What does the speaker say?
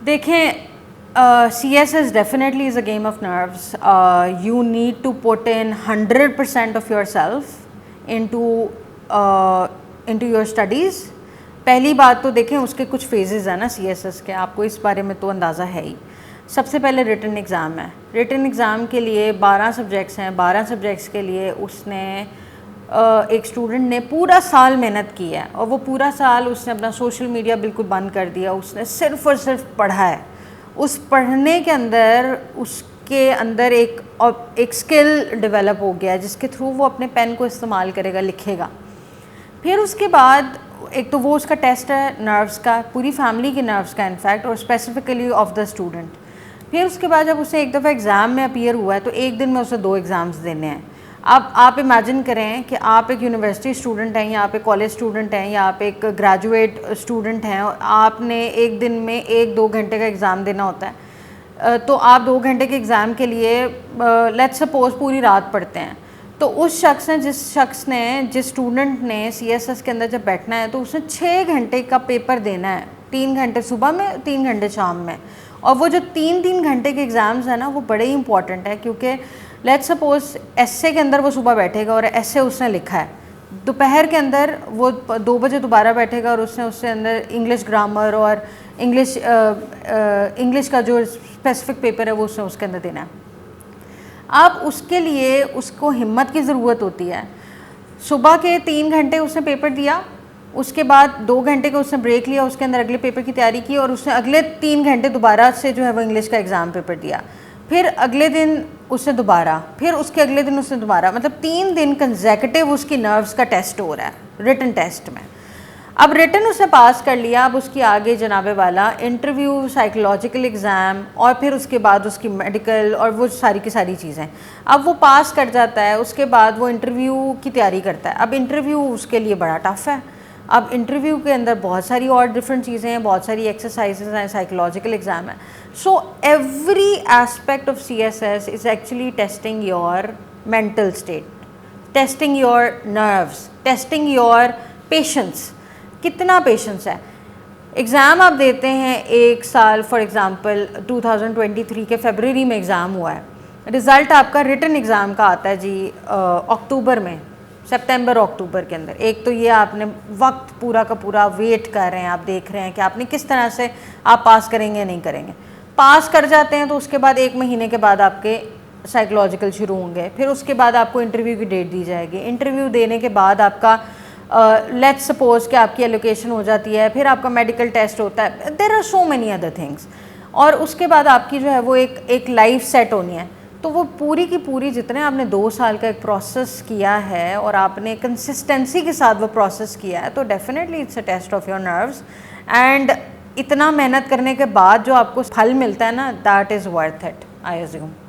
देखें, CSS definitely is a game of nerves. You need to put in 100% of yourself into your studies. पहली बात तो देखें, उसके कुछ फेजेस हैं ना CSS के, आपको इस बारे में तो अंदाज़ा है ही। सबसे पहले रिटन एग्ज़ाम है। रिटन एग्ज़ाम के लिए 12 सब्जेक्ट्स हैं। 12 सब्जेक्ट्स के लिए उसने एक स्टूडेंट ने पूरा साल मेहनत की है, और वो पूरा साल उसने अपना सोशल मीडिया बिल्कुल बंद कर दिया। उसने सिर्फ़ और सिर्फ पढ़ा है। उस पढ़ने के अंदर उसके अंदर एक स्किल डेवलप हो गया, जिसके थ्रू वो अपने पेन को इस्तेमाल करेगा, लिखेगा। फिर उसके बाद एक तो वो उसका टेस्ट है नर्व्स का, पूरी फैमिली के नर्व्स का इनफैक्ट, और स्पेसिफिकली ऑफ द स्टूडेंट। फिर उसके बाद जब उसे एक दफ़ा एग्ज़ाम में अपीयर हुआ है तो एक दिन में उसे 2 एग्ज़ाम्स देने हैं। अब आप इमेजिन करें कि आप एक यूनिवर्सिटी स्टूडेंट हैं, या आप एक कॉलेज स्टूडेंट हैं, या आप एक ग्रेजुएट स्टूडेंट हैं, और आपने एक दिन में 1-2 घंटे का एग्ज़ाम देना होता है। तो आप 2 घंटे के एग्ज़ाम के लिए लेट्स सपोज पूरी रात पढ़ते हैं। तो उस जिस स्टूडेंट ने CSS के अंदर जब बैठना है तो उसने 6 घंटे का पेपर देना है, 3 घंटे सुबह में, 3 घंटे शाम में। और वो जो 3-3 घंटे के एग्ज़ाम्स हैं ना, वो बड़े ही इंपॉर्टेंट है, क्योंकि लेट्स सपोज एस्से के अंदर वो सुबह बैठेगा और एस्से उसने लिखा है, दोपहर के अंदर वो 2 बजे दोबारा बैठेगा और उससे अंदर इंग्लिश ग्रामर और इंग्लिश का जो स्पेसिफिक पेपर है वो उसके अंदर देना है। अब उसके लिए उसको हिम्मत की ज़रूरत होती है। सुबह के 3 घंटे उसने पेपर दिया, उसके बाद 2 घंटे का उसने ब्रेक लिया, उसके अंदर अगले पेपर की तैयारी की, और उसने अगले 3 घंटे दोबारा से जो है वो इंग्लिश का एग्ज़ाम पेपर दिया। फिर अगले दिन उसने दोबारा, फिर उसके अगले दिन उसने दोबारा, मतलब 3 दिन कंसेक्यूटिव उसकी नर्व्स का टेस्ट हो रहा है रिटन टेस्ट में। अब रिटन उसने पास कर लिया, अब उसकी आगे जनाबे वाला इंटरव्यू, साइकोलॉजिकल एग्ज़ाम, और फिर उसके बाद उसकी मेडिकल और वो सारी की सारी चीज़ें। अब वो पास कर जाता है, उसके बाद वो इंटरव्यू की तैयारी करता है। अब इंटरव्यू उसके लिए बड़ा टफ़ है। अब इंटरव्यू के अंदर बहुत सारी और डिफरेंट चीज़ें हैं, बहुत सारी एक्सरसाइजेज हैं, साइकोलॉजिकल एग्ज़ाम है। So every aspect of CSS is actually testing your mental state, testing your nerves, testing your patience. कितना पेशेंस है। एग्ज़ाम आप देते हैं एक साल, फॉर एग्ज़ाम्पल 2023 के फरवरी में एग्ज़ाम हुआ है, रिज़ल्ट आपका रिटन एग्ज़ाम का आता है जी अक्टूबर में, सितंबर अक्टूबर के अंदर। एक तो ये आपने वक्त पूरा का पूरा वेट कर रहे हैं, आप देख रहे हैं कि आपने किस तरह से आप पास करेंगे या नहीं करेंगे। पास कर जाते हैं तो उसके बाद 1 महीने के बाद आपके साइकोलॉजिकल शुरू होंगे, फिर उसके बाद आपको इंटरव्यू की डेट दी जाएगी। इंटरव्यू देने के बाद आपका लेट्स सपोज कि आपकी एलोकेशन हो जाती है, फिर आपका मेडिकल टेस्ट होता है, there are so many other things, और उसके बाद आपकी जो है वो एक लाइफ सेट होनी है। तो वो पूरी की पूरी जितने आपने 2 साल का एक प्रोसेस किया है और आपने कंसिस्टेंसी के साथ वो प्रोसेस किया है, तो definitely it's a test of your nerves. And इतना मेहनत करने के बाद जो आपको फल मिलता है ना, that is worth it, I assume.